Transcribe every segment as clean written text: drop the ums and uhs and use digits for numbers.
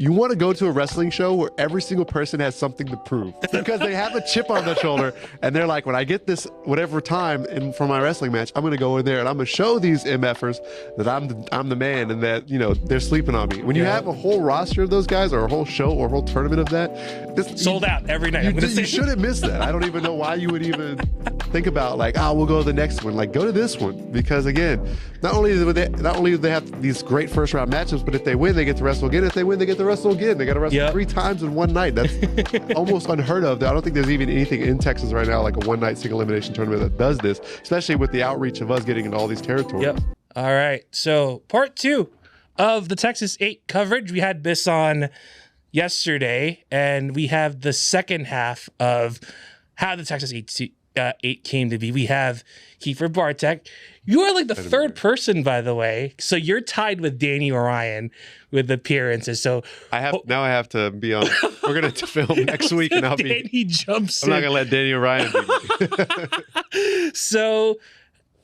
you want to go to a wrestling show where every single person has something to prove because they have a chip on their shoulder and they're like, when I get this whatever time in for my wrestling match, I'm going to go in there and I'm going to show these MFers that I'm the man and that, you know, they're sleeping on me. When you have a whole roster of those guys or a whole show or a whole tournament of that, sold out every night. You shouldn't miss that. I don't even know why you would even think about like, we'll go to the next one. Like, go to this one because again, not only do they have these great first round matchups, but if they win, they get to wrestle again. If they win, they get to wrestle again. They got to wrestle 3 times in one night. That's almost unheard of. I don't think there's even anything in Texas right now like a one night single elimination tournament that does this, especially with the outreach of us getting into all these territories. Yep. All right. So part 2 of the Texas 8 coverage. We had Biss on yesterday, and we have the second half of how the Texas 8 came to be. We have Kiefer Bartek. You are like the third person, by the way. So you're tied with Danny Orion with appearances. So I have to be on. We're gonna film next week, and Danny jumps in. I'm not gonna let Danny Orion be. So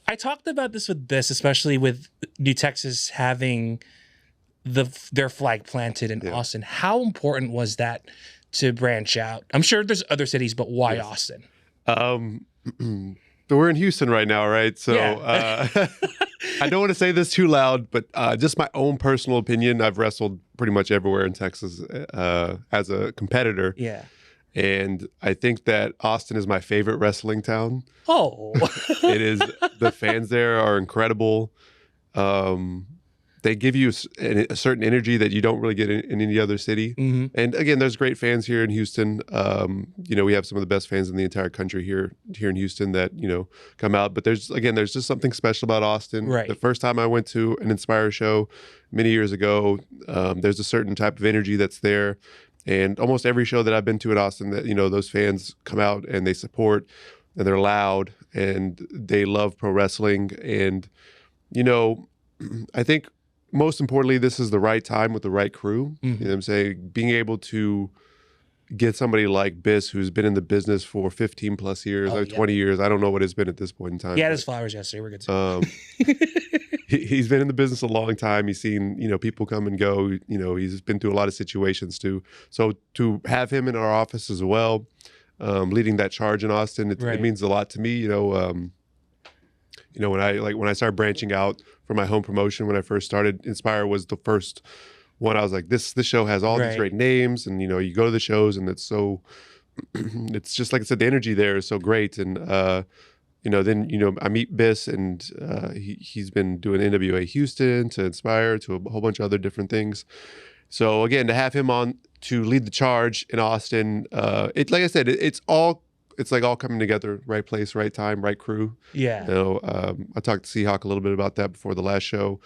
I talked about this with Biss, especially with New Texas having their flag planted in Austin. How important was that to branch out? I'm sure there's other cities, but why Austin? We're in Houston right now, right? So I don't want to say this too loud, but just my own personal opinion, I've wrestled pretty much everywhere in Texas as a competitor. Yeah. And I think that Austin is my favorite wrestling town. Oh. It is. The fans there are incredible. They give you a certain energy that you don't really get in any other city. Mm-hmm. And again, there's great fans here in Houston. You know, we have some of the best fans in the entire country here in Houston that, you know, come out. But there's just something special about Austin. Right. The first time I went to an Inspire show many years ago, there's a certain type of energy that's there. And almost every show that I've been to in Austin, that, you know, those fans come out and they support and they're loud and they love pro wrestling. And, you know, I think most importantly, this is the right time with the right crew. Mm-hmm. You know what I'm saying? Being able to get somebody like Biss, who's been in the business for 15 plus years, 20 years. I don't know what it's been at this point in time. He had his flowers yesterday. We're good to he's been in the business a long time. He's seen, you know, people come and go. You know, he's been through a lot of situations too. So to have him in our office as well, leading that charge in Austin, it means a lot to me. You know, when I started branching out for my home promotion, when I first started, Inspire was the first one. I was like, this show has all these great names, and you know, you go to the shows, and it's so, it's just like I said, the energy there is so great, and you know, then you know, I meet Biss, and he's been doing NWA Houston to Inspire to a whole bunch of other different things. So again, to have him on to lead the charge in Austin, like I said, it's all coming together, right place, right time, right crew. Yeah. You know, I talked to Seahawk a little bit about that before the last show,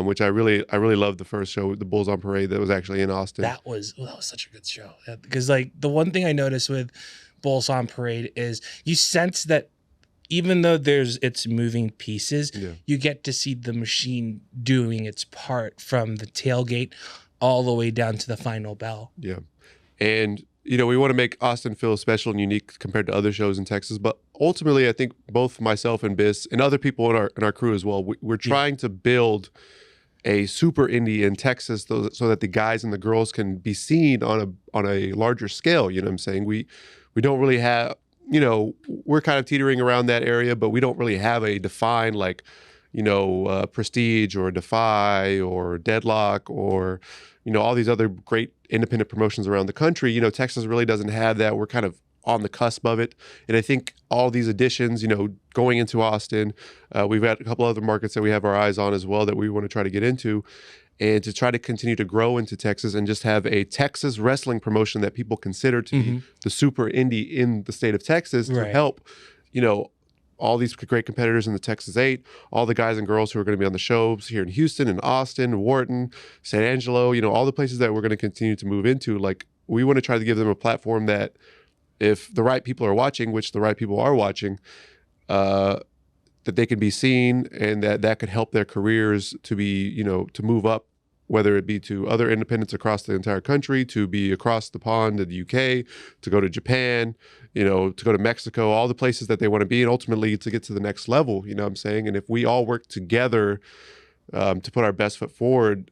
which I really loved the first show, the Bulls on Parade, that was actually in Austin. That was such a good show. Because like the one thing I noticed with Bulls on Parade is you sense that even though it's moving pieces, you get to see the machine doing its part from the tailgate all the way down to the final bell. Yeah. And you know, we want to make Austin feel special and unique compared to other shows in Texas. But ultimately, I think both myself and Biss and other people in our crew as well, we're trying to build a super indie in Texas so that the guys and the girls can be seen on a larger scale. You know what I'm saying? We don't really have, you know, we're kind of teetering around that area, but we don't really have a defined like, you know, Prestige or Defy or Deadlock or, you know, all these other great independent promotions around the country. You know, Texas really doesn't have that. We're kind of on the cusp of it. And I think all these additions, you know, going into Austin, we've got a couple other markets that we have our eyes on as well that we want to try to get into, and to try to continue to grow into Texas and just have a Texas wrestling promotion that people consider to be the super indie in the state of Texas to help, you know, all these great competitors in the Texas 8, all the guys and girls who are going to be on the shows here in Houston and Austin, Wharton, San Angelo, you know, all the places that we're going to continue to move into. Like, we want to try to give them a platform that if the right people are watching, which the right people are watching, that they can be seen, and that could help their careers to be, you know, to move up, whether it be to other independents across the entire country, to be across the pond to the UK, to go to Japan, you know, to go to Mexico, all the places that they want to be, and ultimately to get to the next level, you know what I'm saying? And if we all work together to put our best foot forward,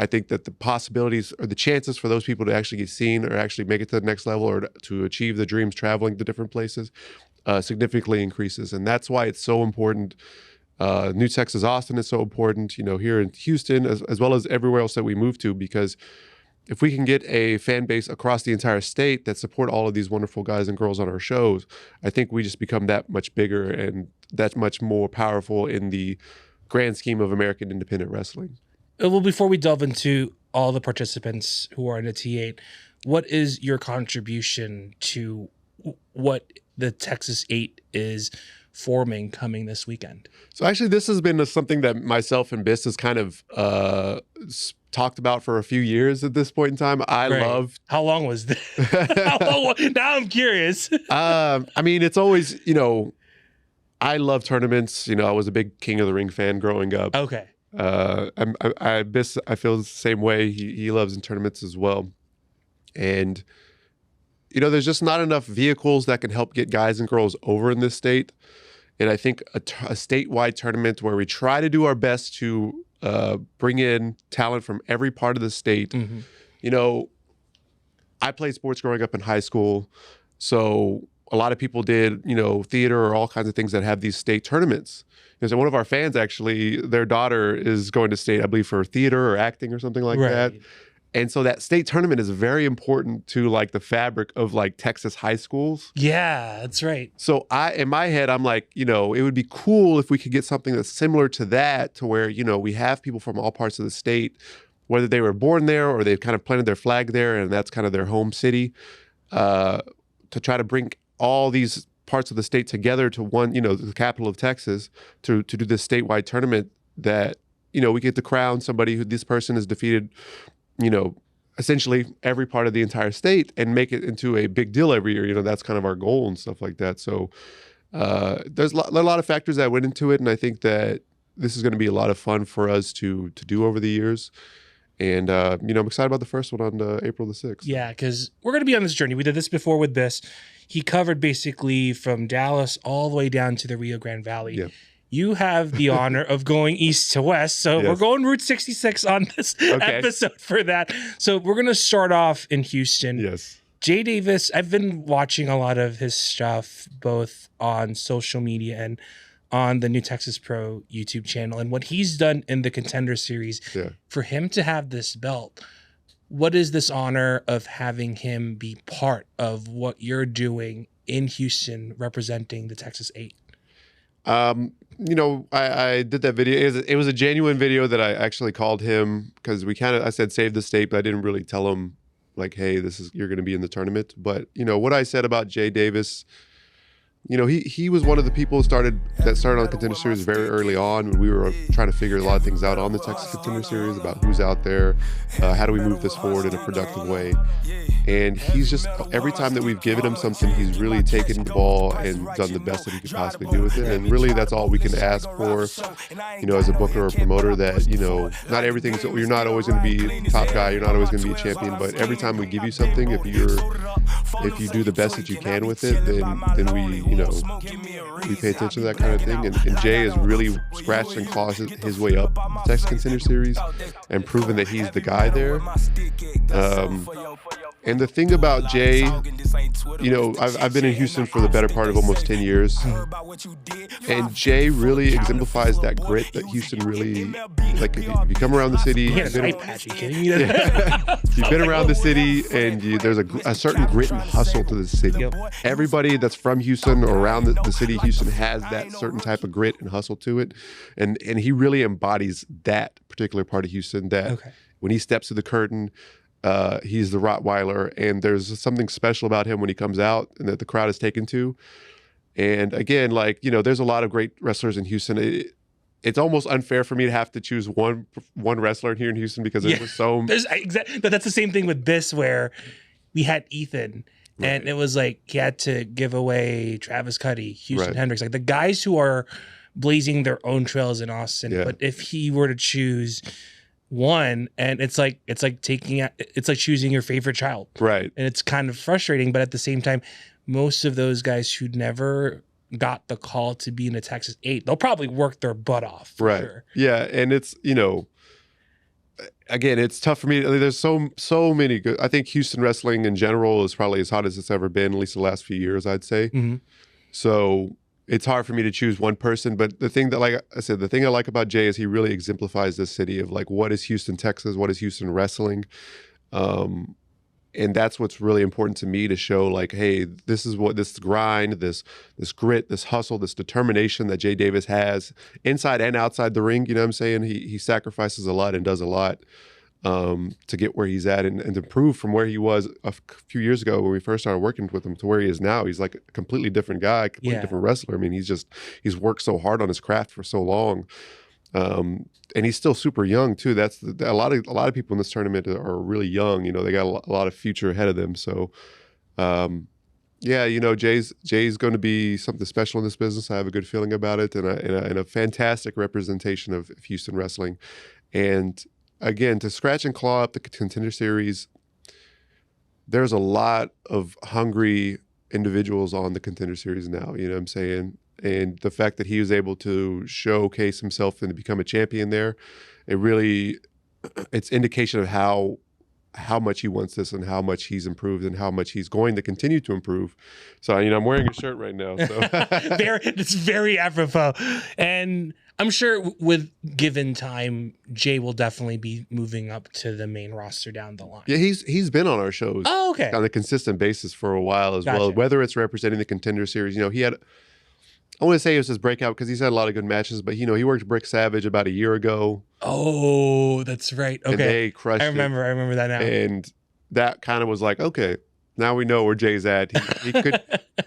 I think that the possibilities or the chances for those people to actually get seen or actually make it to the next level or to achieve the dreams traveling to different places significantly increases. And that's why it's so important. New Texas, Austin is so important, here in Houston, as well as everywhere else that we move to, because if we can get a fan base across the entire state that support all of these wonderful guys and girls on our shows, I think we just become that much bigger and that much more powerful in the grand scheme of American independent wrestling. Well, before we delve into all the participants who are in the T8, what is your contribution to what the Texas 8 is forming coming this weekend? So actually, this has been something that myself and Biss has kind of talked about for a few years at this point in time. I love. How long was this? Now I'm curious. I mean, it's always, I love tournaments. I was a big King of the Ring fan growing up. Okay. Biss, I feel the same way. He loves in tournaments as well. And, there's just not enough vehicles that can help get guys and girls over in this state. And I think a statewide tournament where we try to do our best to bring in talent from every part of the state. Mm-hmm. I played sports growing up in high school. So a lot of people did, theater or all kinds of things that have these state tournaments. Because one of our fans, actually, their daughter is going to state, I believe, for theater or acting or something like that. And so that state tournament is very important to like the fabric of like Texas high schools. Yeah, that's right. So in my head, I'm like, it would be cool if we could get something that's similar to that, to where, we have people from all parts of the state, whether they were born there or they've kind of planted their flag there and that's kind of their home city, to try to bring all these parts of the state together to one, the capital of Texas, to do this statewide tournament that, we get to crown somebody who this person has defeated, essentially every part of the entire state and make it into a big deal every year. That's kind of our goal and stuff like that. So there's a lot of factors that went into it. And I think that this is going to be a lot of fun for us to do over the years. And, I'm excited about the first one on April the 6th. Yeah, because we're going to be on this journey. We did this before with Biss. He covered basically from Dallas all the way down to the Rio Grande Valley. Yeah. You have the honor of going east to west. So We're going Route 66 on this episode for that. So we're going to start off in Houston. Yes. Jay Davis, I've been watching a lot of his stuff, both on social media and on the New Texas Pro YouTube channel. And what he's done in the Contender Series, for him to have this belt, what is this honor of having him be part of what you're doing in Houston representing the Texas 8? I did that video. It was a genuine video that I actually called him because I said save the state, but I didn't really tell him like, hey, you're going to be in the tournament. But, what I said about Jay Davis, he was one of the people that started on Contender Series very early on when we were trying to figure a lot of things out on the Texas Contender Series about who's out there, how do we move this forward in a productive way. And he's just, every time that we've given him something, he's really taken the ball and done the best that he could possibly do with it. And really, that's all we can ask for, as a booker or promoter, that, not everything's, you're not always going to be top guy, you're not always going to be a champion, but every time we give you something, if you do the best that you can with it, then we, we pay attention to that kind of thing. And Jay has really scratched and clawed his way up the Texas Contender Series and proven that he's the guy there. And the thing about Jay, I've been in Houston for the better part of almost 10 years. And Jay really exemplifies that grit that Houston really, like, if you come around the city, you've been around the city and there's a certain grit and hustle to the city. Everybody that's from Houston or around the city of Houston has that certain type of grit and hustle to it. And he really embodies that particular part of Houston that when he steps to the curtain, he's the Rottweiler, and there's something special about him when he comes out and that the crowd is taken to. And again, there's a lot of great wrestlers in Houston. It's almost unfair for me to have to choose one wrestler here in Houston because it was so. But that's the same thing with Biss, where we had Ethan, and it was like he had to give away Travis Cuddy, Houston Hendricks, like the guys who are blazing their own trails in Austin. But if he were to choose one, and it's like choosing your favorite child, right? And it's kind of frustrating, but at the same time, most of those guys who never got the call to be in the Texas 8, they'll probably work their butt off, for sure. Yeah, and it's again, it's tough for me. I mean, there's so many good. I think Houston wrestling in general is probably as hot as it's ever been, at least the last few years, I'd say. Mm-hmm. So it's hard for me to choose one person. But the thing that, like I said, the thing I like about Jay is he really exemplifies this city of like, what is Houston, Texas? What is Houston wrestling? And that's what's really important to me, to show like, hey, this is what this grind, this grit, this hustle, this determination that Jay Davis has inside and outside the ring. You know what I'm saying? He sacrifices a lot and does a lot to get where he's at and to improve from where he was a few years ago when we first started working with him to where he is now. He's like a completely different guy, completely different wrestler. I mean, he's worked so hard on his craft for so long. And he's still super young too. That's a lot of people in this tournament are really young. You know, they got a lot of future ahead of them. So, yeah, you know, Jay's going to be something special in this business. I have a good feeling about it, and a fantastic representation of Houston wrestling. And again, to scratch and claw up the Contender Series, there's a lot of hungry individuals on the Contender Series now. You know what I'm saying? And the fact that he was able to showcase himself and to become a champion there, it's indication of how much he wants this and how much he's improved and how much he's going to continue to improve. So, you know, I'm wearing a shirt right now. So It's very apropos. And I'm sure with given time, Jay will definitely be moving up to the main roster down the line. Yeah, he's been on our shows on a consistent basis for a while as well, whether it's representing the Contender Series. You know, I want to say it was his breakout because he's had a lot of good matches, but, you know, he worked Brick Savage about a year ago. Oh, that's right. Okay. And they crushed it. I remember that now. And that kind of was like, okay, now we know where Jay's at.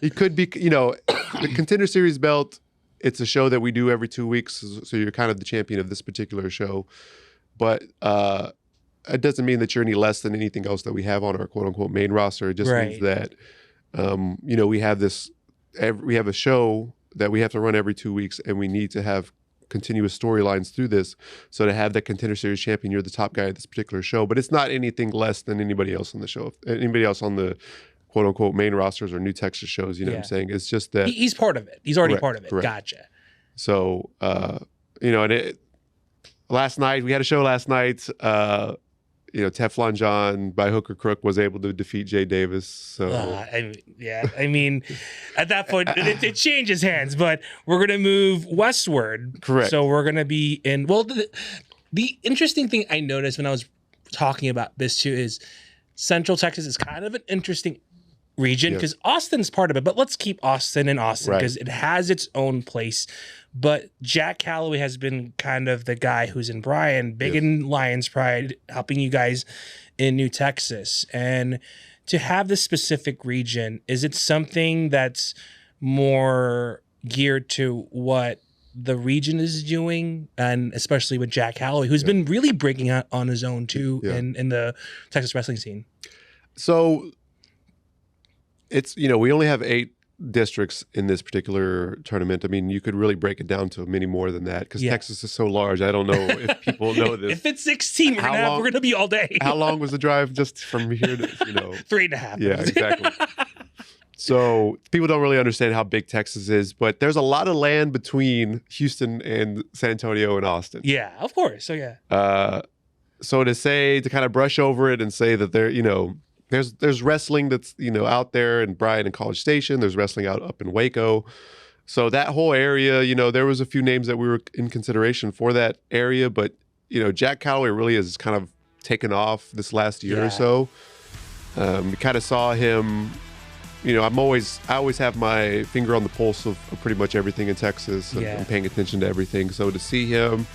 He could be, you know, the Contender Series belt, it's a show that we do every 2 weeks, so you're kind of the champion of this particular show. But it doesn't mean that you're any less than anything else that we have on our quote-unquote main roster. It just means that, you know, we have a show that we have to run every 2 weeks, and we need to have continuous storylines through this. So to have that Contender Series champion, you're the top guy at this particular show, but it's not anything less than anybody else on the show. Anybody else on the quote unquote main rosters or New Texas shows, you know what I'm saying? It's just that he's part of it. He's already part of it. Correct. Gotcha. So, you know, and last night, we had a show last night, you know, Teflon John by hook or crook was able to defeat Jay Davis. So I mean, at that point it changes hands, but we're gonna move westward. Correct. So we're gonna be in. Well, the interesting thing I noticed when I was talking about this too is Central Texas is kind of an interesting region because Austin's part of it. But let's keep Austin in Austin because it has its own place. But Jack Calloway has been kind of the guy who's in Bryan, big in Lions Pride, helping you guys in New Texas. And to have this specific region, is it something that's more geared to what the region is doing? And especially with Jack Calloway, who's been really breaking out on his own too in the Texas wrestling scene. So it's, you know, we only have 8 districts in this particular tournament. I mean, you could really break it down to many more than that because Texas is so large. I don't know if people know this. If it's 16, we're gonna be all day. How long was the drive just from here to, you know? 3.5. Yeah, exactly. So people don't really understand how big Texas is, but there's a lot of land between Houston and San Antonio and Austin. Yeah, of course. So so to kind of brush over it and say that there, you know, there's wrestling that's, you know, out there in Bryan and College Station. There's wrestling up in Waco. So that whole area, you know, there was a few names that we were in consideration for that area, but, you know, Jack Calloway really has kind of taken off this last year or so. We kind of saw him, you know, I always have my finger on the pulse of pretty much everything in Texas and paying attention to everything. So to see him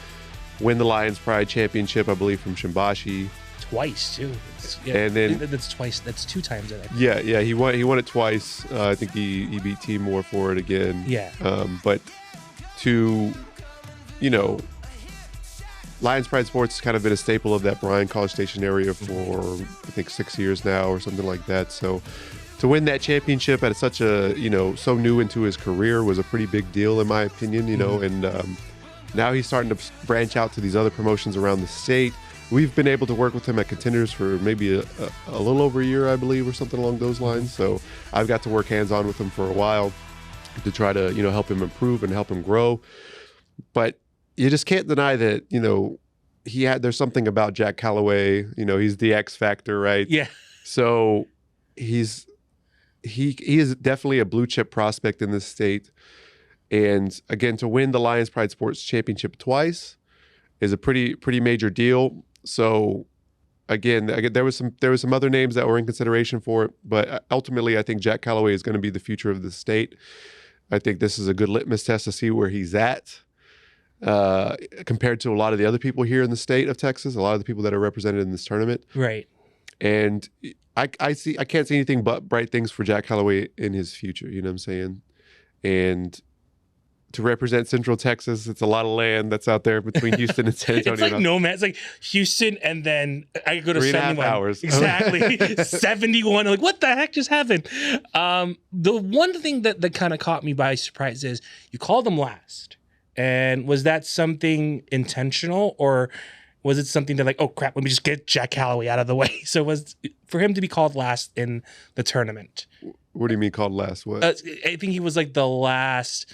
win the Lions Pride Championship, I believe, from Shimbashi. Twice too. And then that's twice. That's 2 times. I think. Yeah. He won it twice. I think he beat Team Moore for it again. Yeah. But to, you know, Lions Pride Sports has kind of been a staple of that Bryan College Station area for I think 6 years now or something like that. So to win that championship at such a, you know, so new into his career was a pretty big deal in my opinion. You know, and now he's starting to branch out to these other promotions around the state. We've been able to work with him at Contenders for maybe a little over a year, I believe, or something along those lines. So I've got to work hands-on with him for a while to try to, you know, help him improve and help him grow. But you just can't deny that, you know, there's something about Jack Calloway. You know, he's the X factor, right? Yeah. So he is definitely a blue chip prospect in this state. And again, to win the Lions Pride Sports Championship twice is a pretty major deal. So again, there was some other names that were in consideration for it, but ultimately, I think Jack Calloway is going to be the future of the state. I think this is a good litmus test to see where he's at compared to a lot of the other people here in the state of Texas, a lot of the people that are represented in this tournament. Right. And I can't see anything but bright things for Jack Calloway in his future. You know what I'm saying? And to represent Central Texas, it's a lot of land that's out there between Houston and San Antonio. It's like nomad. It's like Houston, and then I go to 71 3.5 hours. Exactly. 71. Like, what the heck just happened? The one thing that kind of caught me by surprise is you called them last. And was that something intentional, or was it something that like, oh crap, let me just get Jack Calloway out of the way? So was for him to be called last in the tournament. What do you mean called last? What? I think he was like the last.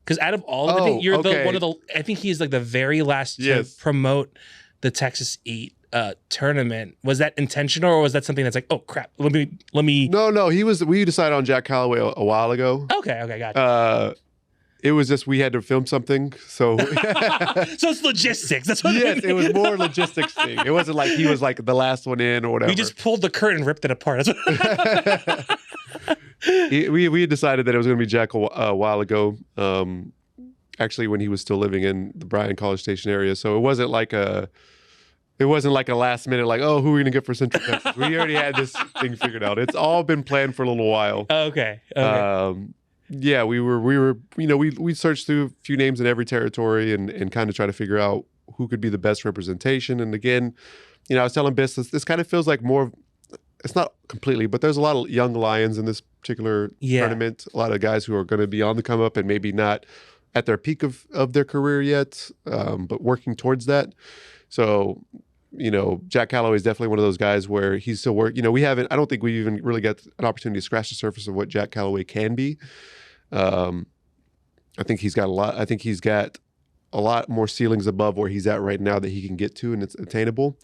Because out of all of it, I think you're one of the. I think he's like the very last to promote the Texas 8 tournament. Was that intentional, or was that something that's like, oh crap, let me? No. We decided on Jack Calloway a while ago. Okay, gotcha. It was just we had to film something, so. So it's logistics. That's what. Yes, it was more logistics thing. It wasn't like he was like the last one in or whatever. We just pulled the curtain, ripped it apart. That's what. We had decided that it was going to be Jack a while ago, actually when he was still living in the Bryan College Station area. So it wasn't like a last minute like, oh, who are we going to get for Central Texas? We already had this thing figured out. It's all been planned for a little while. Okay. Yeah, we searched through a few names in every territory and kind of try to figure out who could be the best representation. And again, I was telling Biss, this kind of feels like more. It's not completely, but there's a lot of young Lions in this particular tournament. A lot of guys who are going to be on the come up and maybe not at their peak of their career yet, but working towards that. So, Jack Calloway is definitely one of those guys where he's still working. I don't think we even really got an opportunity to scratch the surface of what Jack Calloway can be. I think he's got a lot. I think he's got a lot more ceilings above where he's at right now that he can get to, and it's attainable.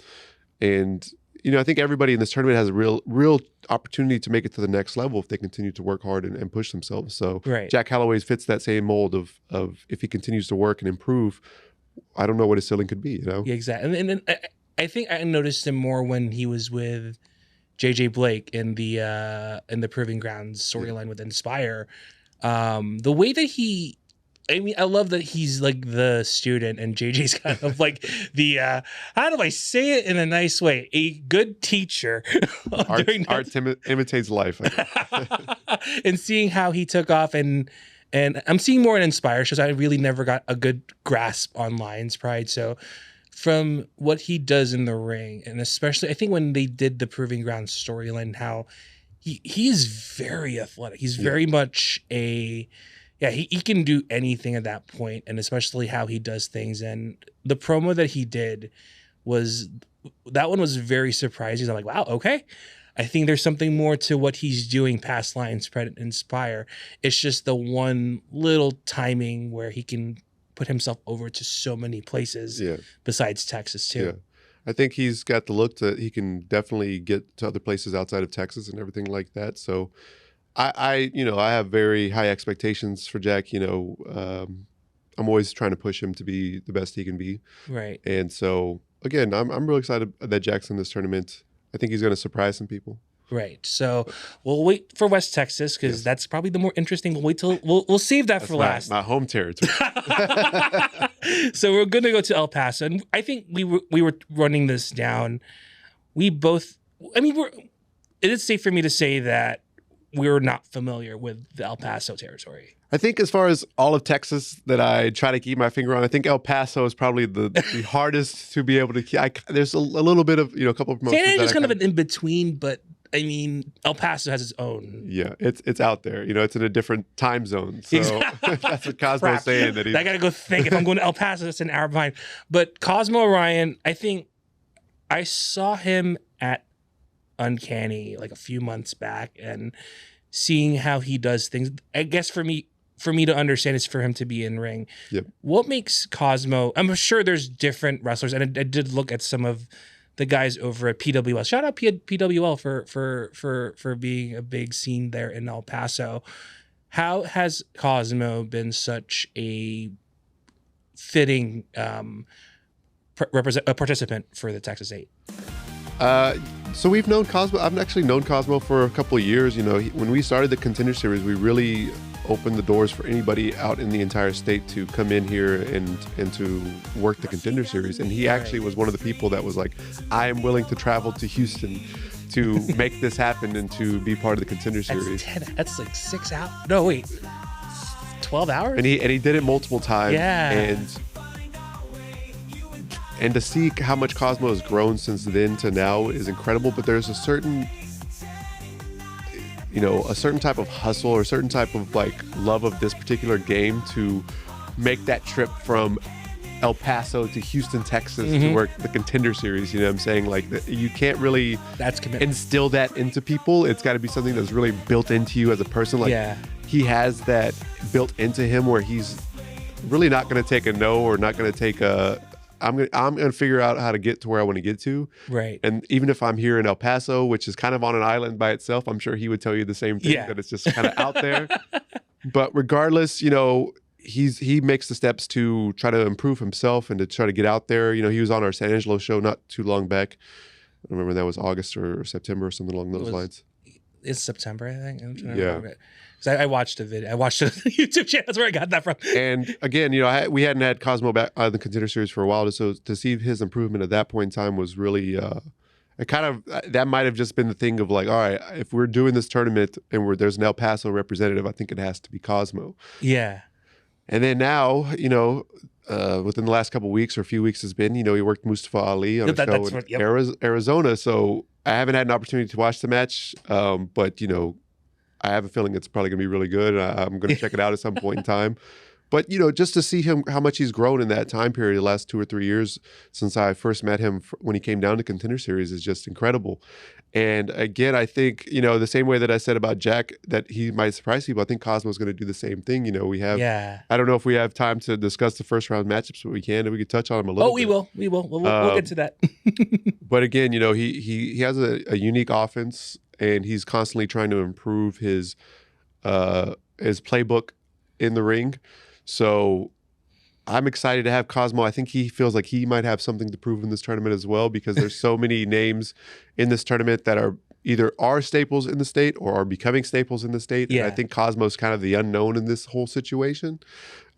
And I think everybody in this tournament has a real opportunity to make it to the next level if they continue to work hard and push themselves. So Jack Calloway fits that same mold of if he continues to work and improve, I don't know what his ceiling could be. Yeah, exactly. And I think I noticed him more when he was with JJ Blake in the Proving Grounds storyline with Inspire. The way that I love that he's like the student and JJ's kind of like the, how do I say it in a nice way? A good teacher. Art imitates life. And seeing how he took off and I'm seeing more in Inspire shows. I really never got a good grasp on Lions Pride. So from what he does in the ring, and especially I think when they did the Proving Grounds storyline, how he is very athletic. He's very much he can do anything at that point, and especially how he does things. And the promo that he did was very surprising. I'm like, wow, okay. I think there's something more to what he's doing past Lions Pride and Inspire. It's just the one little timing where he can put himself over to so many places besides Texas too. Yeah. I think he's got the look that he can definitely get to other places outside of Texas and everything like that. So I have very high expectations for Jack. I'm always trying to push him to be the best he can be. Right. And so again, I'm really excited that Jack's in this tournament. I think he's going to surprise some people. Right. So we'll wait for West Texas because that's probably the more interesting. We'll wait till we'll save that for last. My home territory. So we're going to go to El Paso, and I think we were running this down. It is safe for me to say that we're not familiar with the El Paso territory. I think as far as all of Texas that I try to keep my finger on, I think El Paso is probably the hardest to be able to keep. There's a little bit of, a couple of promotions. San Diego's kind of an in-between, but I mean, El Paso has its own. Yeah, it's out there. It's in a different time zone. So that's what Cosmo's saying. That I got to go think. If I'm going to El Paso, it's an hour behind. But Cosmo Orion, I think I saw him at Uncanny like a few months back, and seeing how he does things. I guess for me, for me to understand is for him to be in ring. Yep. What makes Cosmo? I'm sure there's different wrestlers, and I did look at some of the guys over at PWL. Shout out PWL for being a big scene there in El Paso. How has Cosmo been such a fitting participant for the Texas 8? So we've known Cosmo. I've actually known Cosmo for a couple of years. You know, when we started the Contender Series, we really opened the doors for anybody out in the entire state to come in here and to work the Contender Series. And he actually was one of the people that was like, I am willing to travel to Houston to make this happen and to be part of the Contender Series. That's like 6 hours. No, wait. 12 hours? And he did it multiple times. Yeah. And to see how much Cosmo has grown since then to now is incredible. But there's a certain type of hustle or a certain type of like love of this particular game to make that trip from El Paso to Houston, Texas to work the Contender Series. You know what I'm saying? Like you can't really instill that into people. It's got to be something that's really built into you as a person. Like he has that built into him where he's really not going to take a no or not going to take a I'm gonna figure out how to get to where I want to get to. Right. And even if I'm here in El Paso, which is kind of on an island by itself, I'm sure he would tell you the same thing, that it's just kind of out there. But regardless, you know, he makes the steps to try to improve himself and to try to get out there. You know, he was on our San Angelo show not too long back. I don't remember that was August or September or something along those lines. It's September, I think. I'm trying to remember it. I watched a video. I watched a YouTube channel. That's where I got that from. And again, you know, we hadn't had Cosmo back on the Contender Series for a while, so to see his improvement at that point in time was really, that might have just been the thing of like, all right, if we're doing this tournament and there's an El Paso representative, I think it has to be Cosmo. Yeah. And then now, you know, within the last couple of weeks or a few weeks has been, you know, he worked Mustafa Ali on a show in Arizona. So I haven't had an opportunity to watch the match, but, you know, I have a feeling it's probably going to be really good. I'm going to check it out at some point in time. But, you know, just to see him, how much he's grown in that time period, the last 2 or 3 years since I first met him when he came down to Contender Series is just incredible. And again, I think, you know, the same way that I said about Jack, that he might surprise people, I think Cosmo's going to do the same thing. You know, we have, I don't know if we have time to discuss the first round matchups, but we can, and we could touch on them a little bit. We will. We'll get to that. But again, you know, he has a unique offense, and he's constantly trying to improve his playbook in the ring. So I'm excited to have Cosmo. I think he feels like he might have something to prove in this tournament as well, because there's so many names in this tournament that are either staples in the state or are becoming staples in the state. Yeah. And I think Cosmo's kind of the unknown in this whole situation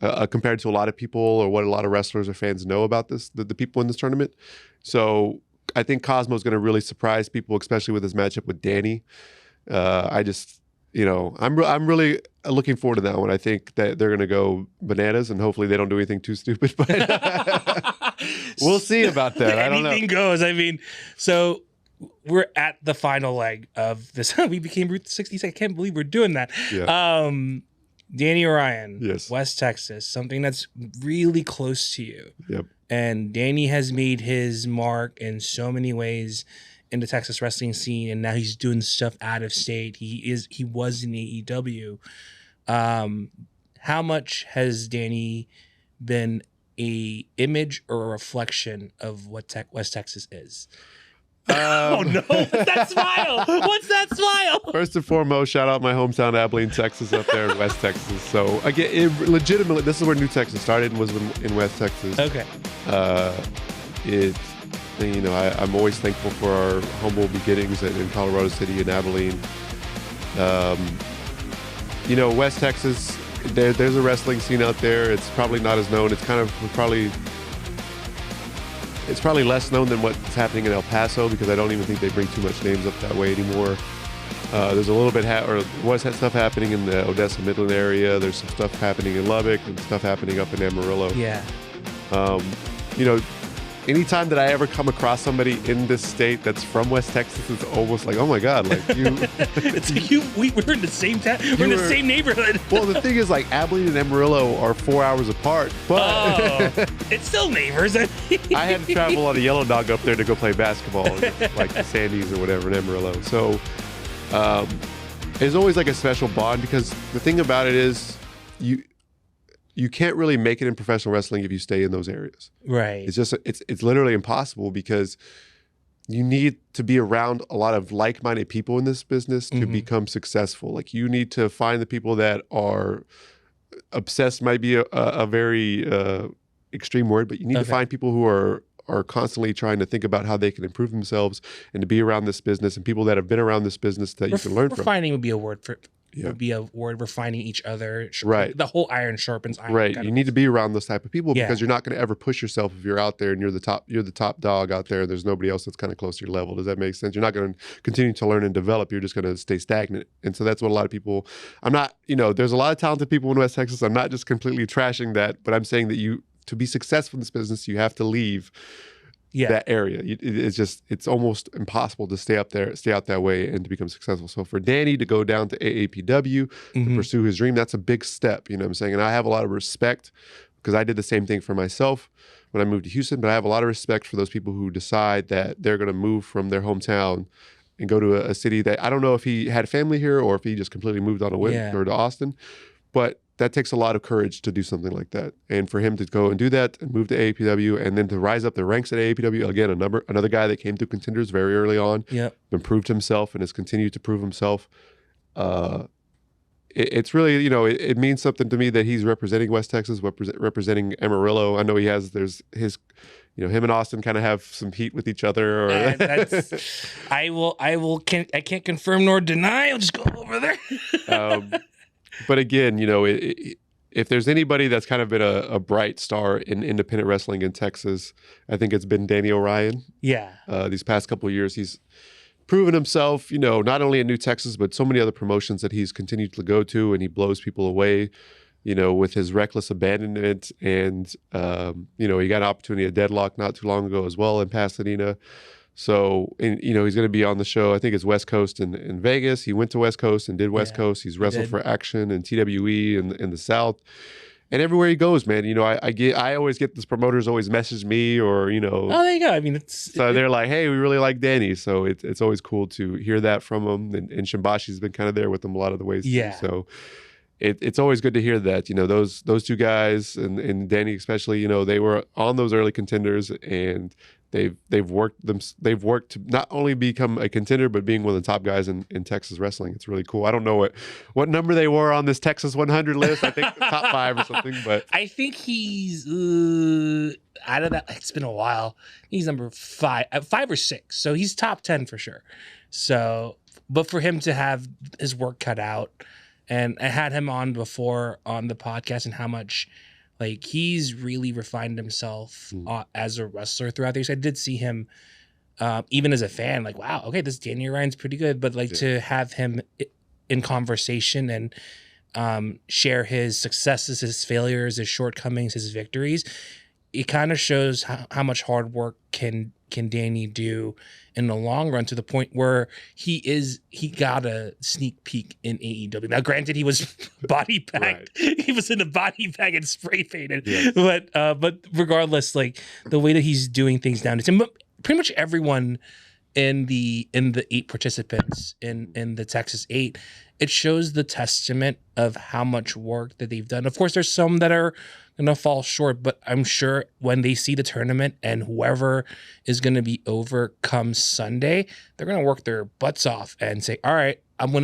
compared to a lot of people or what a lot of wrestlers or fans know about the people in this tournament. So I think Cosmo's going to really surprise people, especially with his matchup with Danny. You know, I'm really looking forward to that one. I think that they're going to go bananas, and hopefully they don't do anything too stupid. But we'll see about that. I don't know. Anything goes. I mean, so we're at the final leg of this. We became Route 66. I can't believe we're doing that. Yeah. Danny Orion, yes. West Texas, something that's really close to you. Yep. And Danny has made his mark in so many ways in the Texas wrestling scene, and now he's doing stuff out of state. He was in AEW. How much has Danny been a image or a reflection of what West Texas is? Oh no! What's that smile? What's that smile? First and foremost, shout out my hometown, Abilene, Texas, up there in West Texas. So again, legitimately, this is where New Texas started and was in West Texas. Okay. You know, I'm always thankful for our humble beginnings in Colorado City and Abilene. You know, West Texas, there's a wrestling scene out there. It's probably not as known. It's probably less known than what's happening in El Paso, because I don't even think they bring too much names up that way anymore. There's a little bit, was stuff happening in the Odessa Midland area. There's some stuff happening in Lubbock and stuff happening up in Amarillo. Yeah. You know, anytime that I ever come across somebody in this state that's from West Texas, it's almost like, oh my God, like you. It's like we're in the same town. We're in the same neighborhood. Well, the thing is, like, Abilene and Amarillo are 4 hours apart, but it's still neighbors. I had to travel on a yellow dog up there to go play basketball, like the Sandies or whatever in Amarillo. So it's always like a special bond, because the thing about it is, you can't really make it in professional wrestling if you stay in those areas. Right. It's just it's literally impossible because you need to be around a lot of like-minded people in this business to become successful. Like you need to find the people that are obsessed, might be a very extreme word, but you need to find people who are constantly trying to think about how they can improve themselves and to be around this business and people that have been around this business that you can learn from. Refining would be a word for would be a word. Refining each other. Right. The whole iron sharpens iron. Right. You need to be around those type of people because you're not going to ever push yourself if you're out there and you're the top dog out there and there's nobody else that's kind of close to your level. Does that make sense? You're not going to continue to learn and develop. You're just going to stay stagnant. And so that's what a lot of people, I'm not, there's a lot of talented people in West Texas. I'm not just completely trashing that, but I'm saying that to be successful in this business, you have to leave that area. It's almost impossible to stay out that way and to become successful. So for Danny to go down to AAPW to pursue his dream, that's a big step, you know what I'm saying? And I have a lot of respect because I did the same thing for myself when I moved to Houston, but I have a lot of respect for those people who decide that they're going to move from their hometown and go to a city that I don't know if he had family here or if he just completely moved on a whim or to Austin, but that takes a lot of courage to do something like that. And for him to go and do that and move to AAPW and then to rise up the ranks at AAPW, again, another guy that came through contenders very early on, improved himself and has continued to prove himself. It's really, it means something to me that he's representing West Texas, representing Amarillo. I know there's his, him and Austin kind of have some heat with each other. I can't confirm nor deny. I'll just go over there. But again, if there's anybody that's kind of been a bright star in independent wrestling in Texas, I think it's been Danny Orion. Yeah. These past couple of years, he's proven himself, not only in New Texas, but so many other promotions that he's continued to go to, and he blows people away, with his reckless abandonment. And, he got an opportunity at Deadlock not too long ago as well in Pasadena. So, and, he's going to be on the show. I think it's West Coast in Vegas. He went to West Coast and did West Coast. He's wrestled for Action and TWE in the South. And everywhere he goes, man, I always get these promoters always message me or, Oh, there you go. I mean, they're like, hey, we really like Danny. So it's always cool to hear that from him. And Shimbashi's been kind of there with him a lot of the ways. Yeah. Too. So it's always good to hear that, those two guys and Danny especially, they were on those early contenders and they've worked to not only become a contender, but being one of the top guys in Texas wrestling. It's really cool. I don't know what number they were on this Texas 100 list. I think top 5 or something, but I think he's out of that. It's been a while. He's number 5 or 6. So he's top 10 for sure. So, but for him to have his work cut out, and I had him on before on the podcast and how much he's really refined himself as a wrestler throughout the years. I did see him, even as a fan, wow, okay, this Danny Ryan's pretty good. But to have him in conversation and share his successes, his failures, his shortcomings, his victories, it kind of shows how much hard work can Danny do in the long run, to the point where he got a sneak peek in AEW. Now, granted, he was body bagged. Right. He was in a body bag and spray painted. Yes. But regardless, the way that he's doing things down, it's pretty much everyone in the 8 participants in the Texas 8. It shows the testament of how much work that they've done. Of course, there's some that are going to fall short, but I'm sure when they see the tournament and whoever is going to be over come Sunday, they're going to work their butts off and say, all right, I'm going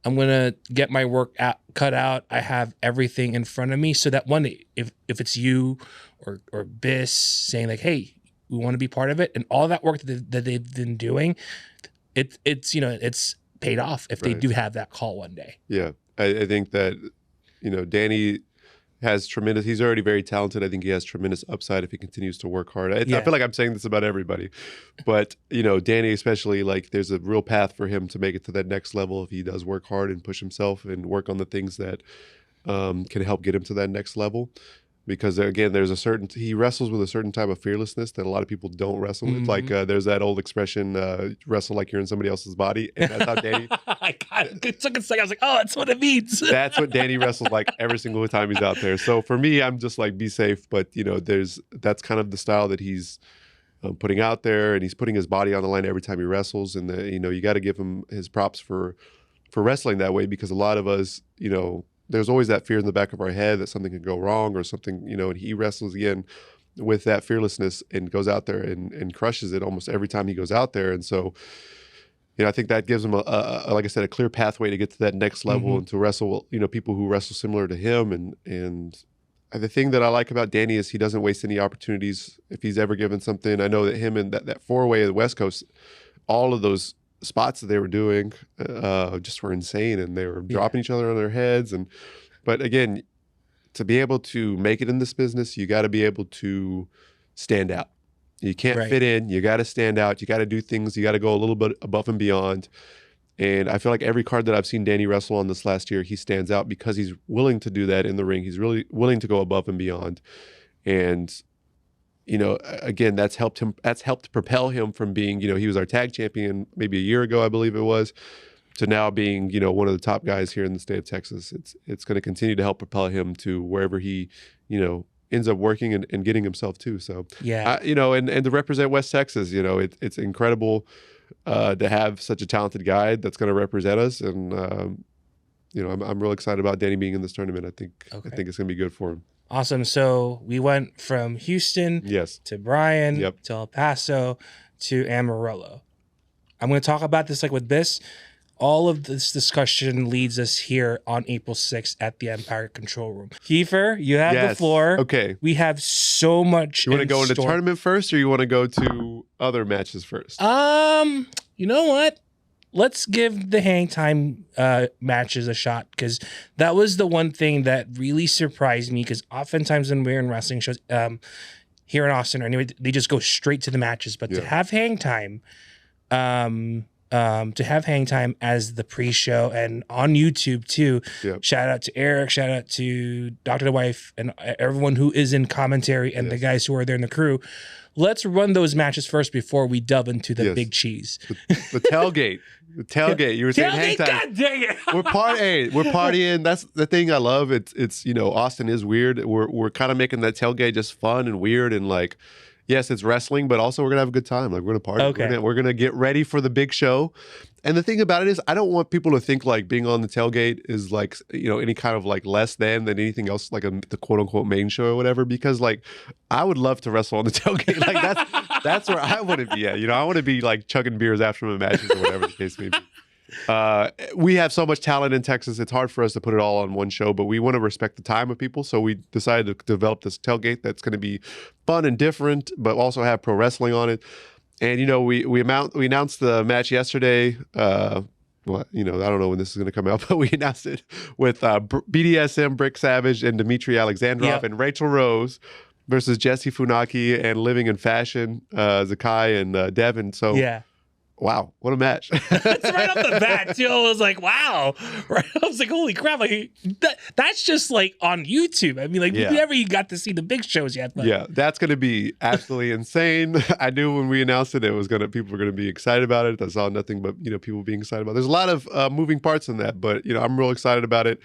to get my work cut out. I have everything in front of me, so that one day, if it's you or Biss saying hey, we want to be part of it, and all that work that they've been doing, it's paid off if they do have that call one day. Yeah, I think that Danny has tremendous. He's already very talented. I think he has tremendous upside if he continues to work hard. I feel like I'm saying this about everybody, but Danny especially, there's a real path for him to make it to that next level if he does work hard and push himself and work on the things that can help get him to that next level. Because again, he wrestles with a certain type of fearlessness that a lot of people don't wrestle with. There's that old expression, wrestle like you're in somebody else's body. And that's how Danny. It took a second. I was like, oh, that's what it means. That's what Danny wrestles like every single time he's out there. So for me, I'm just be safe. But that's kind of the style that he's putting out there, and he's putting his body on the line every time he wrestles. And you got to give him his props for wrestling that way, because a lot of us, there's always that fear in the back of our head that something could go wrong or something, and he wrestles again with that fearlessness and goes out there and crushes it almost every time he goes out there. And so, I think that gives him like I said, a clear pathway to get to that next level and to wrestle, people who wrestle similar to him. And the thing that I like about Danny is he doesn't waste any opportunities if he's ever given something. I know that him and that four-way of the West Coast, all of those spots that they were doing just were insane, and they were dropping each other on their heads. But again, to be able to make it in this business, you got to be able to stand out. You can't fit in. You got to stand out. You got to do things. You got to go a little bit above and beyond. And I feel like every card that I've seen Danny wrestle on this last year, he stands out because he's willing to do that in the ring. He's really willing to go above and beyond. And, again, that's helped him. That's helped propel him from being, he was our tag champion maybe a year ago, I believe it was, to now being, one of the top guys here in the state of Texas. It's going to continue to help propel him to wherever he, ends up working and getting himself to. So, and to represent West Texas, it's incredible to have such a talented guy that's going to represent us. And, I'm real excited about Danny being in this tournament. I think it's going to be good for him. Awesome. So we went from Houston to Bryan to El Paso to Amarillo. I'm going to talk about this with this. All of this discussion leads us here on April 6th at the Empire Control Room. Kiefer, you have the floor. Okay. We have so much. You want to go into tournament first, or you want to go to other matches first? You know what? Let's give the hang time matches a shot, because that was the one thing that really surprised me, because oftentimes when we're in wrestling shows here in Austin or anyway, they just go straight to the matches. But to have hang time, as the pre-show and on YouTube too. Shout out to Eric, shout out to Dr. The Wife, and everyone who is in commentary and the guys who are there in the crew. Let's run those matches first before we delve into the big cheese. The tailgate. The tailgate. You were saying hang time. God dang it. We're partying. That's the thing I love. It's Austin is weird. We're kind of making that tailgate just fun and weird, and yes, it's wrestling, but also we're gonna have a good time. We're gonna party. Okay. We're gonna get ready for the big show. And the thing about it is, I don't want people to think being on the tailgate is any kind of less than anything else, the quote unquote main show or whatever. Because I would love to wrestle on the tailgate. That's where I want to be at. I want to be chugging beers after my matches or whatever the case may be. We have so much talent in Texas. It's hard for us to put it all on one show, but we want to respect the time of people. So we decided to develop this tailgate that's going to be fun and different, but also have pro wrestling on it. And, we announced the match yesterday. I don't know when this is going to come out, but we announced it with BDSM, Brick Savage, and Dmitry Alexandrov and Rachel Rose versus Jesse Funaki and Living in Fashion, Zakai and Devin. So wow, what a match. That's right off the bat, too. I was like, wow. Right? I was like, holy crap. That's just on YouTube. I mean, we never even got to see the big shows yet. But. Yeah, that's going to be absolutely insane. I knew when we announced it, people were going to be excited about it. I saw nothing but, people being excited about it. There's a lot of moving parts in that, but, I'm real excited about it.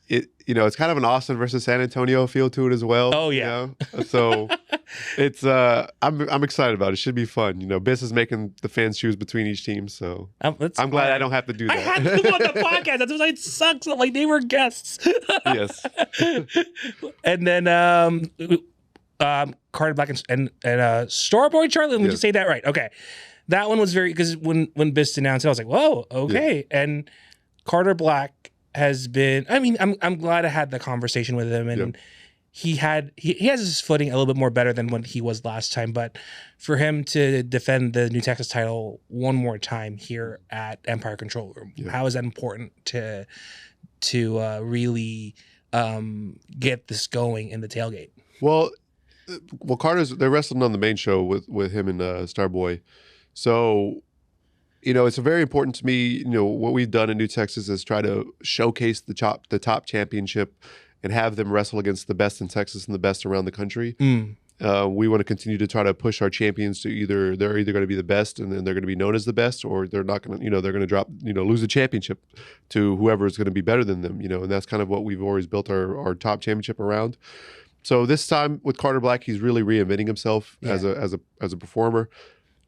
It's kind of an Austin versus San Antonio feel to it as well. Oh yeah. So it's I'm excited about it. It should be fun. Biss is making the fans choose between each team, so I'm glad I don't have to do that. I had them on the podcast. That's why it sucks. They were guests. Yes. And then Carter Black and Starboy Charlie. Would you say that right? Okay. That one was because when Biss announced it, I was like, whoa, okay. Yeah. And Carter Black has been, I'm glad I had the conversation with him, and he has his footing a little bit more better than when he was last time. But for him to defend the New Texas title one more time here at Empire Control Room, how is that important to really get this going in the tailgate? Well, they're wrestling on the main show with him and Starboy, so. It's very important to me, what we've done in New Texas is try to showcase the top championship and have them wrestle against the best in Texas and the best around the country. We want to continue to try to push our champions to they're either going to be the best and then they're going to be known as the best, or they're not going to, they're going to drop, lose the championship to whoever is going to be better than them, and that's kind of what we've always built our top championship around. So this time with Carter Black, he's really reinventing himself as a performer.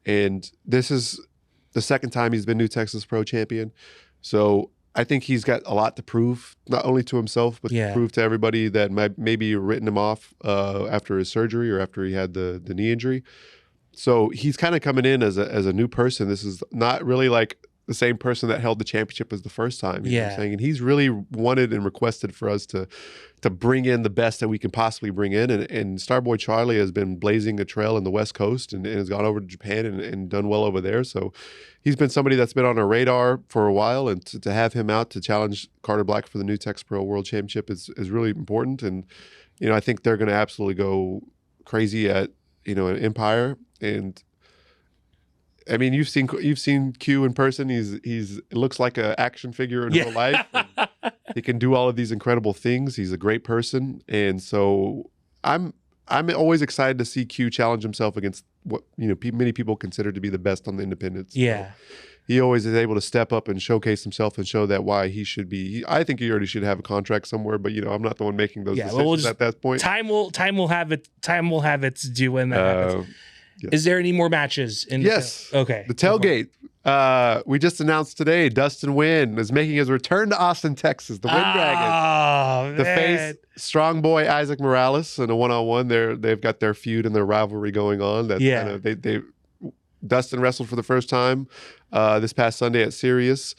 And this is the second time he's been New Texas Pro Champion. So I think he's got a lot to prove, not only to himself, but to prove to everybody that might maybe written him off after his surgery or after he had the knee injury. So he's kind of coming in as a new person. This is not really like the same person that held the championship as the first time. You know what I'm saying? And he's really wanted and requested for us to bring in the best that we can possibly bring in. And Starboy Charlie has been blazing a trail in the West Coast and has gone over to Japan and done well over there. So he's been somebody that's been on our radar for a while. And to have him out to challenge Carter Black for the new Tex Pro World Championship is really important. And, you know, I think they're going to absolutely go crazy at, you know, an Empire. And I mean, you've seen Q in person. He looks like an action figure in real life. He can do all of these incredible things. He's a great person, and so I'm always excited to see Q challenge himself against what, you know, many people consider to be the best on the independents. Yeah, so he always is able to step up and showcase himself and show that why he should be. I think he already should have a contract somewhere, but you know, I'm not the one making those decisions at that point. Time will have its due when that happens. Yes. Is there any more matches? Yes. Okay. The tailgate. We just announced today Dustin Wynn is making his return to Austin, Texas. The Wind Dragon. The face strong boy Isaac Morales in a one-on-one. They've got their feud and their rivalry going on. That's kind of Dustin wrestled for the first time this past Sunday at Sirius.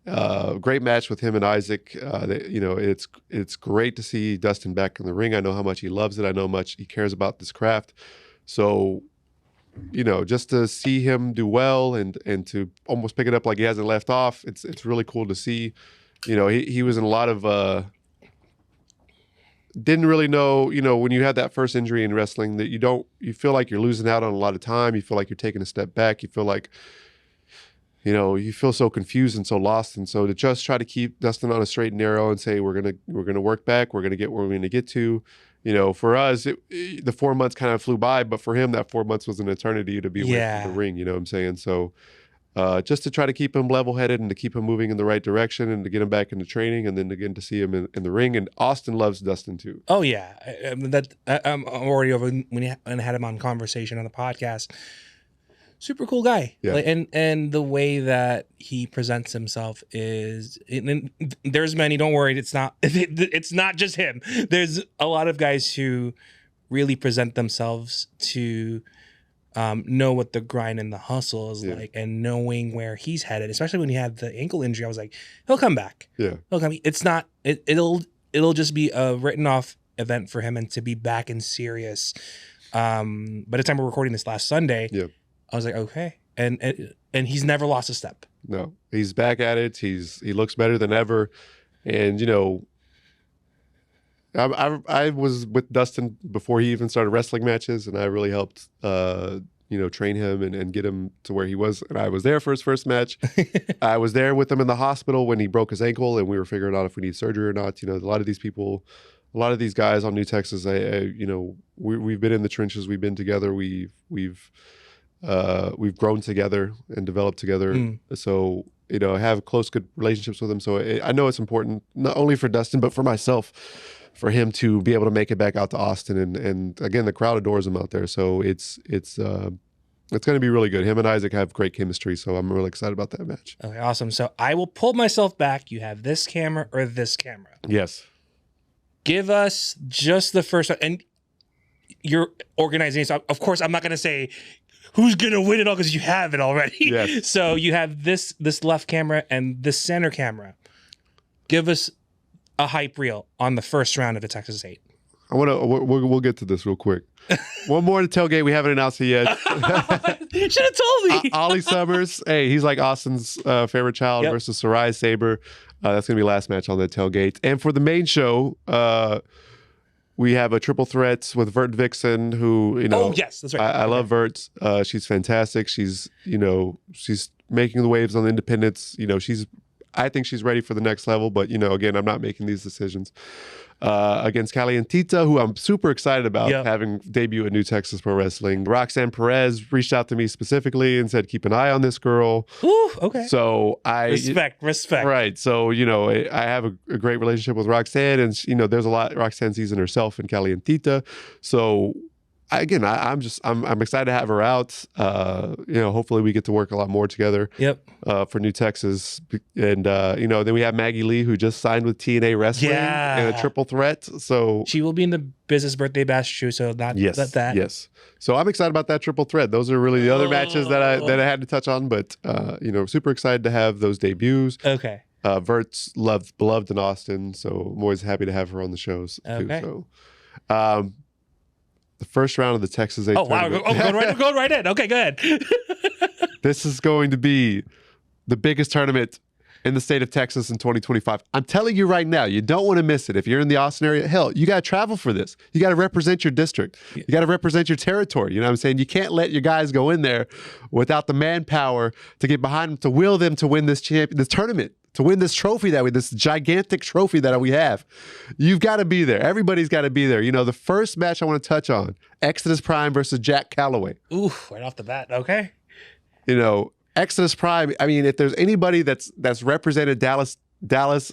Great match with him and Isaac. You know, it's great to see Dustin back in the ring. I know how much he loves it. I know how much he cares about this craft. So, you know, just to see him do well and to almost pick it up like he hasn't left off, it's really cool to see. You know, he was in a lot of didn't really know, you know, when you had that first injury in wrestling that you feel like you're losing out on a lot of time. You feel like you're taking a step back. You feel like, you know, you feel so confused and so lost. And so to just try to keep Dustin on a straight and narrow and say, we're gonna work back, we're gonna get where we're gonna get to. You know, for us, the 4 months kind of flew by, but for him, that 4 months was an eternity to be away from the ring. You know what I'm saying? So just to try to keep him level-headed and to keep him moving in the right direction and to get him back into training and then again to see him in the ring. And Austin loves Dustin too. Oh, yeah. I'm already over when I had him on conversation on the podcast. Super cool guy. Yeah. And the way that he presents himself is, and there's many, don't worry, it's not just him. There's a lot of guys who really present themselves to know what the grind and the hustle is like, and knowing where he's headed, especially when he had the ankle injury. I was like, he'll come back. Yeah. He'll come. It's not, it'll just be a written off event for him, and to be back in serious. By the time we're recording this last Sunday, I was like, okay. And he's never lost a step. No, he's back at it. He looks better than ever. And, you know, I was with Dustin before he even started wrestling matches, and I really helped, you know, train him and get him to where he was. And I was there for his first match. I was there with him in the hospital when he broke his ankle, and we were figuring out if we need surgery or not. You know, a lot of these guys on New Texas, you know, we've been in the trenches. We've been together. We've grown together and developed together. So, you know, I have close, good relationships with him. So I know it's important, not only for Dustin, but for myself, for him to be able to make it back out to Austin. And again, the crowd adores him out there. So it's going to be really good. Him and Isaac have great chemistry. So I'm really excited about that match. Okay, awesome. So I will pull myself back. You have this camera or this camera? Yes. Give us just the first one. And you're organizing. So of course, I'm not going to say who's going to win it all because you have it already. Yes. So you have this left camera and this center camera. Give us a hype reel on the first round of the Texas 8. We'll get to this real quick. One more to tailgate. We haven't announced it yet. You should have told me. Ollie Summers. Hey, he's like Austin's favorite child versus Sarai Saber. That's going to be last match on the tailgate. And for the main show, we have a triple threat with Vert Vixen, who, you know. Oh, yes, that's right. I love Vert. She's fantastic. She's making the waves on the independents. You know, I think she's ready for the next level. But, you know, again, I'm not making these decisions. Against Calientita, who I'm super excited about having debut at New Texas Pro Wrestling. Roxanne Perez reached out to me specifically and said, keep an eye on this girl. Ooh, okay. So Respect. Right. So, you know, I have a great relationship with Roxanne, and, you know, there's a lot Roxanne sees in herself in Calientita. So I'm excited to have her out. Hopefully we get to work a lot more together. Yep. For New Texas, and then we have Maggie Lee, who just signed with TNA Wrestling in a triple threat. So she will be in the Business Birthday Bash too. So that. Yes. So I'm excited about that triple threat. Those are really the other matches that I had to touch on, but super excited to have those debuts. Okay. Vert's beloved in Austin, so I'm always happy to have her on the shows too. So, the first round of the Texas 8 tournament. Wow. Going right in. Okay, good. This is going to be the biggest tournament in the state of Texas in 2025. I'm telling you right now, you don't want to miss it. If you're in the Austin area, hell, you got to travel for this. You got to represent your district. You got to represent your territory. You know what I'm saying? You can't let your guys go in there without the manpower to get behind them, to will them to win this tournament, to win this trophy this gigantic trophy that we have. You've got to be there. Everybody's got to be there. The first match I want to touch on, Exodus Prime versus Jack Calloway. Ooh, right off the bat. Okay. Exodus Prime, I mean, if there's anybody that's represented Dallas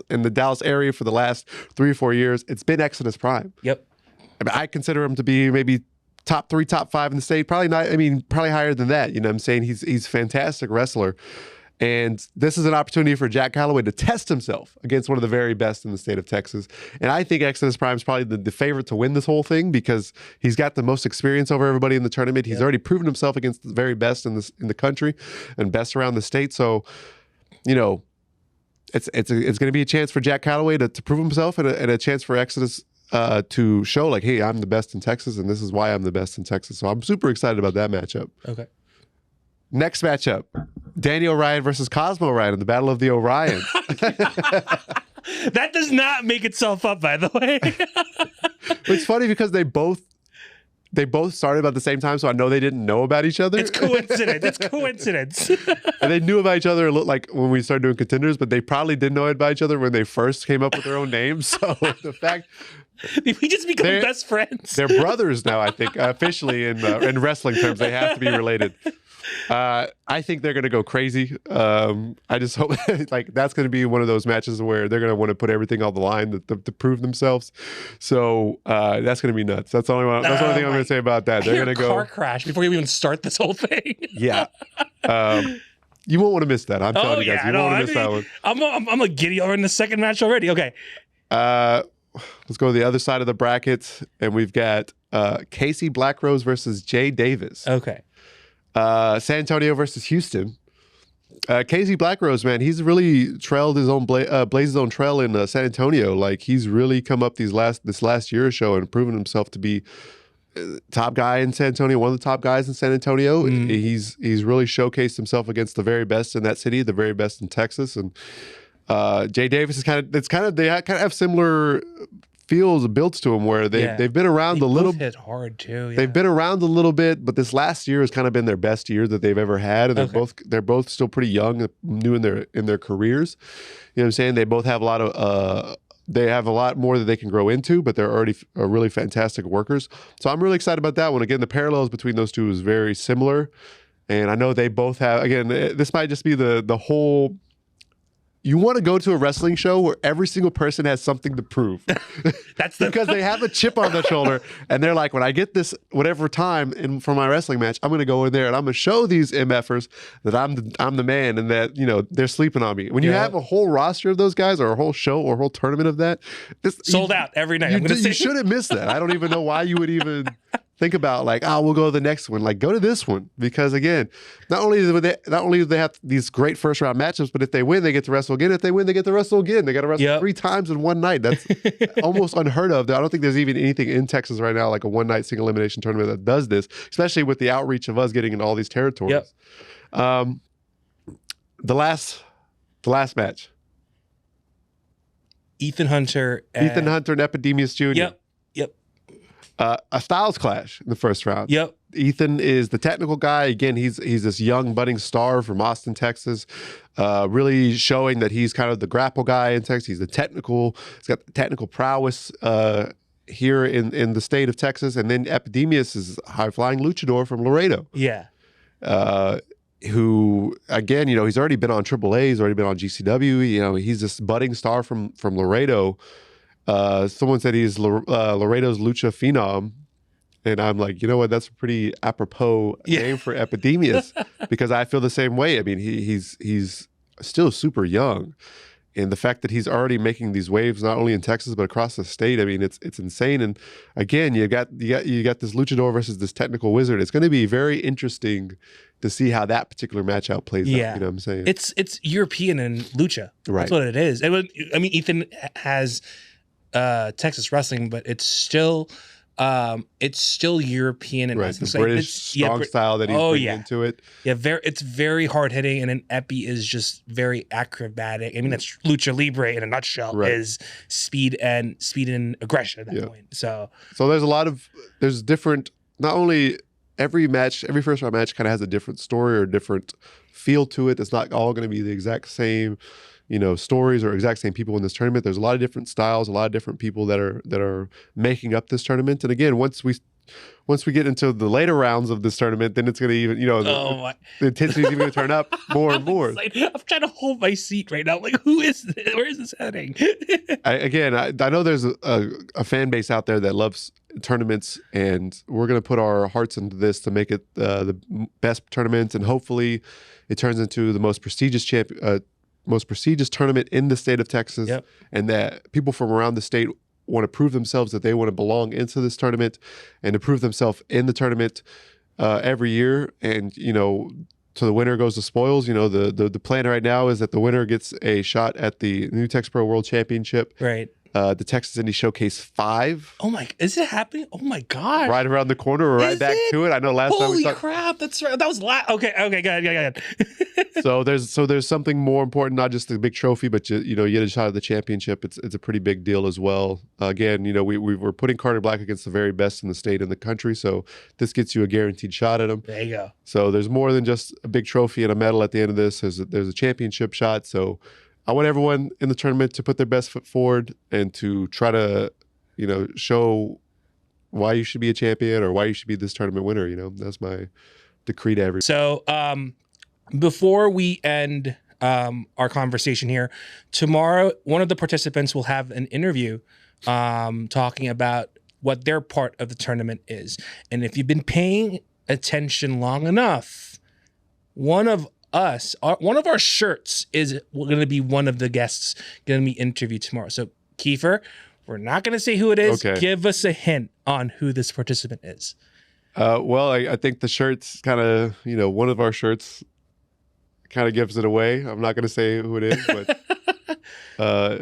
and the Dallas area for the last 3 or 4 years, it's been Exodus Prime. Yep. I mean, I consider him to be maybe top 3, top 5 in the state. Probably not. I mean, probably higher than that. You know what I'm saying? He's a fantastic wrestler. And this is an opportunity for Jack Calloway to test himself against one of the very best in the state of Texas. And I think Exodus Prime is probably the favorite to win this whole thing because he's got the most experience over everybody in the tournament. He's already proven himself against the very best in the country and best around the state. So, it's going to be a chance for Jack Calloway to prove himself and a chance for Exodus to show like, hey, I'm the best in Texas and this is why I'm the best in Texas. So I'm super excited about that matchup. Okay. Next matchup, Danny Orion versus Cosmo Orion in the Battle of the Orions. That does not make itself up, by the way. It's funny because they both started about the same time, so I know they didn't know about each other. It's coincidence. And they knew about each other like when we started doing contenders, but they probably didn't know about each other when they first came up with their own names. So the fact we just become best friends. They're brothers now, I think, officially in wrestling terms. They have to be related. I think they're going to go crazy. I just hope like that's going to be one of those matches where they're going to want to put everything on the line to prove themselves. So that's going to be nuts. That's the only thing I'm going to say about that. They're going to go car crash before you even start this whole thing. Yeah. You won't want to miss that. I'm telling you guys, you won't want to miss that one. I'm a giddy over in the second match already. Okay. Let's go to the other side of the bracket, and we've got Casey Blackrose versus Jay Davis. Okay. San Antonio versus Houston. Casey Blackrose, man, he's really trailed his own blazed his own trail in San Antonio. Like he's really come up this last year or so and proven himself to be top guy in San Antonio, one of the top guys in San Antonio. Mm. He's really showcased himself against the very best in that city, the very best in Texas. And Jay Davis is they kind of have similar feels built to them where they've been around a little. Hit hard too. Yeah. They've been around a little bit, but this last year has kind of been their best year that they've ever had, and they're both still pretty young, new in their careers. You know what I'm saying? They both have a lot of they have a lot more that they can grow into, but they're already really fantastic workers. So I'm really excited about that one. Again, the parallels between those two is very similar, and I know they both have. Again, this might just be the whole. You want to go to a wrestling show where every single person has something to prove. That's because they have a chip on their shoulder, and they're like, when I get this whatever time for my wrestling match, I'm going to go in there and I'm going to show these MFers that I'm the man, and that they're sleeping on me. When you have a whole roster of those guys, or a whole show, or a whole tournament of that, sold out every night. You shouldn't miss that. I don't even know why you would even. Think about we'll go to the next one. Like, go to this one because again, not only do they have these great first round matchups, but if they win, they get to wrestle again. If they win, they get to wrestle again. They got to wrestle 3 times in one night. That's almost unheard of. I don't think there's even anything in Texas right now like a one night single elimination tournament that does this, especially with the outreach of us getting into all these territories. Yep. The last match. Ethan Hunter and Epidemius Jr. Yep. A styles clash in the first round. Yep. Ethan is the technical guy. Again, he's this young budding star from Austin, Texas, really showing that he's kind of the grapple guy in Texas. He's got the technical prowess here in the state of Texas. And then Epidemius is a high-flying luchador from Laredo. Yeah. Who, again, he's already been on AAA. He's already been on GCW. He's this budding star from Laredo. Someone said he's Laredo's lucha phenom, And I'm like, you know what? That's a pretty apropos name for Epidemius, because I feel the same way. I mean, he's still super young. And the fact that he's already making these waves, not only in Texas, but across the state, I mean, it's insane. And again, you got this luchador versus this technical wizard. It's going to be very interesting to see how that particular matchup plays out. You know what I'm saying? It's European and lucha. Right. That's what it is. I mean, Ethan has Texas wrestling, but it's still European and right. The British strong style that he's bringing into it. Yeah, it's very hard hitting, and an epi is just very acrobatic. I mean, that's lucha libre in a nutshell. Is speed and aggression at that point. So there's different. Not only every first round match kind of has a different story or a different feel to it. It's not all going to be the exact same, stories or exact same people in this tournament. There's a lot of different styles, a lot of different people that are making up this tournament. And again, once we get into the later rounds of this tournament, then it's going to even, the intensity is even going to turn up more and more. I'm trying to hold my seat right now. Like, who is this? Where is this heading? I know there's a fan base out there that loves tournaments, and we're going to put our hearts into this to make it the best tournament, and hopefully it turns into the most prestigious tournament in the state of Texas, and that people from around the state want to prove themselves, that they want to belong into this tournament and to prove themselves in the tournament every year. And, so the winner goes to spoils. The plan right now is that the winner gets a shot at the New Tex Pro World Championship. Right. The Texas Indie Showcase 5. Oh my, is it happening? Oh my God. Right around the corner. We're right back to it. I know last time we talked. Holy crap. That's right. That was Okay, go ahead. So there's something more important, not just the big trophy, but you get a shot at the championship. It's a pretty big deal as well. Again, we're putting Carter Black against the very best in the state and the country. So this gets you a guaranteed shot at him. There you go. So there's more than just a big trophy and a medal at the end of this. There's a championship shot. So I want everyone in the tournament to put their best foot forward and to try to, show why you should be a champion or why you should be this tournament winner. That's my decree to everyone. So before we end our conversation here, tomorrow, one of the participants will have an interview talking about what their part of the tournament is. And if you've been paying attention long enough, one of our shirts is going to be one of the guests going to be interviewed tomorrow. So, Kiefer, we're not going to say who it is. Okay. Give us a hint on who this participant is. Well, I think the shirt's kind of, one of our shirts kind of gives it away. I'm not going to say who it is, but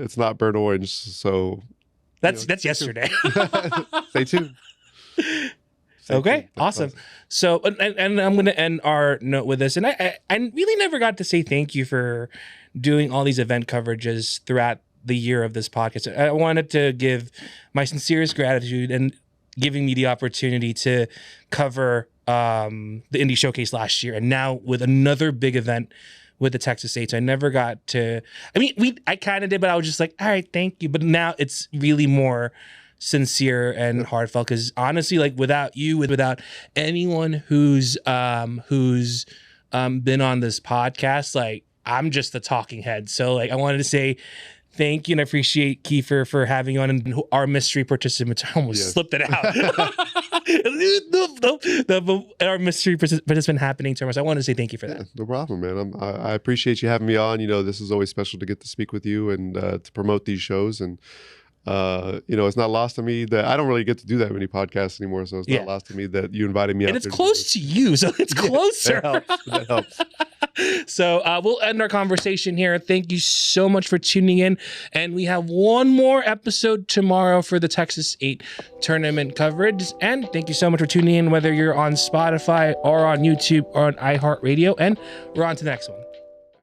it's not burnt orange. So that's yesterday. Stay tuned. Okay, awesome. So, and I'm going to end our note with this. And I really never got to say thank you for doing all these event coverages throughout the year of this podcast. I wanted to give my sincerest gratitude and giving me the opportunity to cover the Indie Showcase last year, and now with another big event with the Texas Eights. I never got to. I kind of did, but I was just like, all right, thank you. But now it's really more sincere and heartfelt, because honestly, like, without you, without anyone who's been on this podcast, like, I'm just the talking head. So, like, I wanted to say thank you and appreciate Kiefer for having you on, and our mystery participants. I almost slipped it out. Our mystery participant happening tomorrow. So I want to say thank you for that. No problem, man. I appreciate you having me on. This is always special to get to speak with you and to promote these shows. And it's not lost to me that I don't really get to do that many podcasts anymore. So it's not lost to me that you invited me. And it's close to you, so it's closer. That helps. So we'll end our conversation here. Thank you so much for tuning in. And we have one more episode tomorrow for the Texas 8 tournament coverage. And thank you so much for tuning in, whether you're on Spotify or on YouTube or on iHeartRadio. And we're on to the next one.